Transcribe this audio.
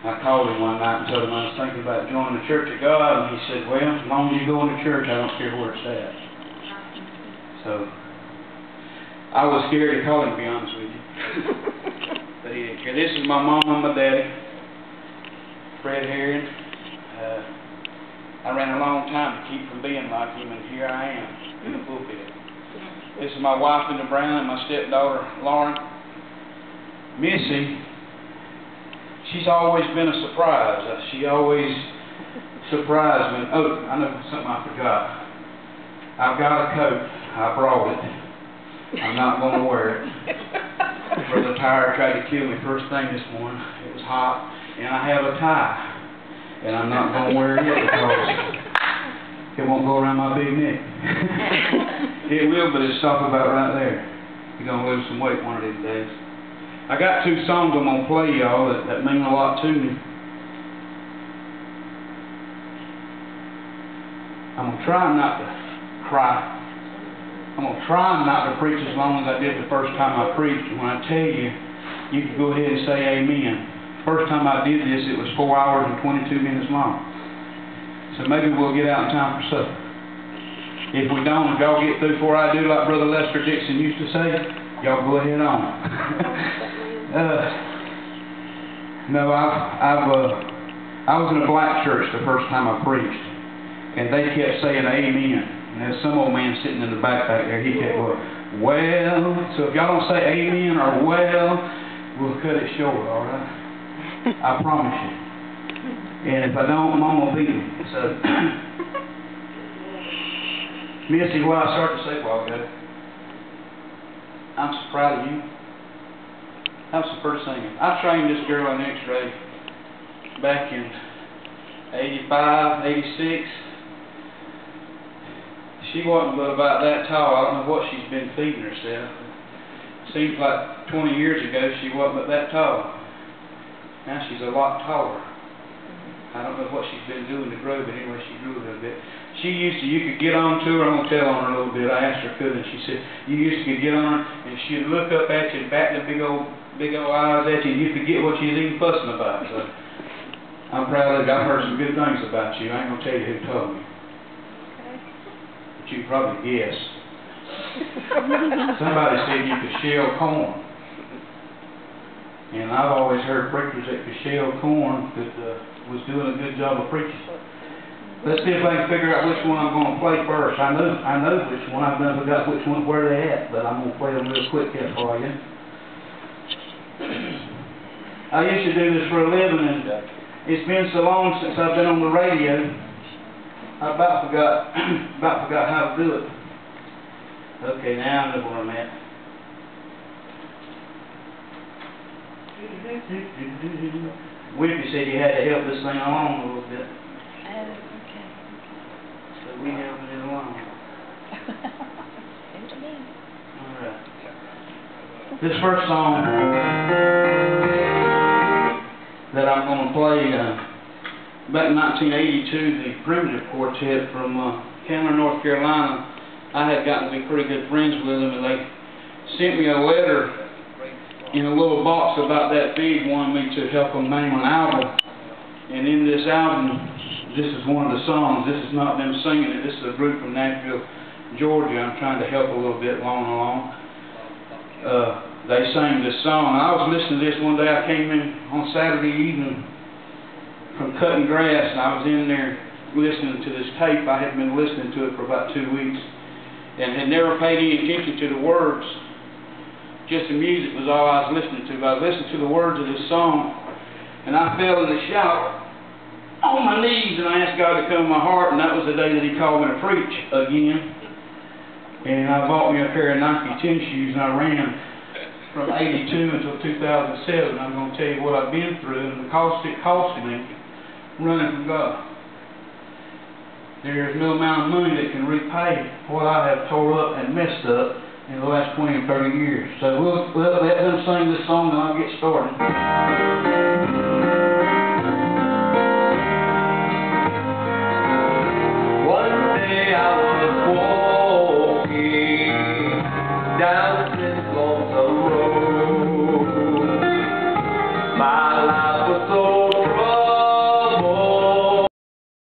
I called him one night and told him I was thinking about joining the Church of God, and he said, well, as long as you go into church, I don't care where it's at. So, I was scared to call him, to be honest with you. But he didn't care. This is my mom and my daddy, Fred Herring. I ran a long time to keep from being like him, and here I am in the pulpit. This is my wife, Linda Brown, and my stepdaughter, Lauren. Missy, she's always been a surprise. She always surprised me. Oh, I know something I forgot. I've got a coat. I brought it. I'm not going to wear it. Brother Tyre tried to kill me first thing this morning. It was hot. And I have a tie. And I'm not going to wear it because it won't go around my big neck. It will, but it's stop about right there. You're going to lose some weight one of these days. I got 2 songs I'm going to play, y'all, that mean a lot to me. I'm going to try not to cry. I'm going to try not to preach as long as I did the first time I preached. And when I tell you, you can go ahead and say amen. First time I did this, it was 4 hours and 22 minutes long. So maybe we'll get out in time for supper. If we don't, if y'all get through before I do, like Brother Lester Dixon used to say, y'all go ahead on. No, I was in a black church the first time I preached, and they kept saying amen. And there's some old man sitting in the back there, he kept going, well. So if y'all don't say amen or well, we'll cut it short, all right? I promise you. And if I don't, Mom will beat me. So, Missy, what I started to say a while ago, I'm so proud of you. That was the first thing. I trained this girl in X-ray back in 85, 86. She wasn't but about that tall. I don't know what she's been feeding herself. Seems like 20 years ago she wasn't but that tall. Now she's a lot taller. I don't know what she's been doing to grow, but anyway, she grew a little bit. You could get on to her. I'm going to tell on her a little bit. I asked her could, and she said, you could get on her, and she'd look up at you and back the big old eyes at you, and you forget what she was even fussing about. So, I'm proud of you. I've heard some good things about you. I ain't going to tell you who told me. But you can probably guess. Somebody said you could shell corn. And I've always heard preachers that could shell corn that was doing a good job of preaching. Let's see if I can figure out which one I'm going to play first. I know which one. I've never got which one where they at, but I'm going to play them real quick here for you. I used to do this for a living, and it's been so long since I've been on the radio. I about forgot how to do it. Okay, now I know where I'm at. Wimpy said you had to help this thing along a little bit. Okay. So we helping it along. Alright. This first song that I'm going to play, back in 1982, the Primitive Quartet from Chandler, North Carolina, I had gotten to be pretty good friends with them, and they sent me a letter in a little box about that big, wanted me to help them name an album. And in this album, this is one of the songs. This is not them singing it. This is a group from Nashville, Georgia. I'm trying to help a little bit along. They sang this song. I was listening to this one day. I came in on Saturday evening from cutting grass, and I was in there listening to this tape. I had been listening to it for about 2 weeks and had never paid any attention to the words. Just the music was all I was listening to. But I listened to the words of this song, and I fell in the shower on my knees, and I asked God to come in my heart, and that was the day that He called me to preach again. And I bought me a pair of Nike tennis shoes, and I ran from 82 until 2007. I'm going to tell you what I've been through, and the cost it cost me running from God. There is no amount of money that can repay what I have tore up and messed up in the last 20 or 30 years. So we'll let them sing this song and I'll get started.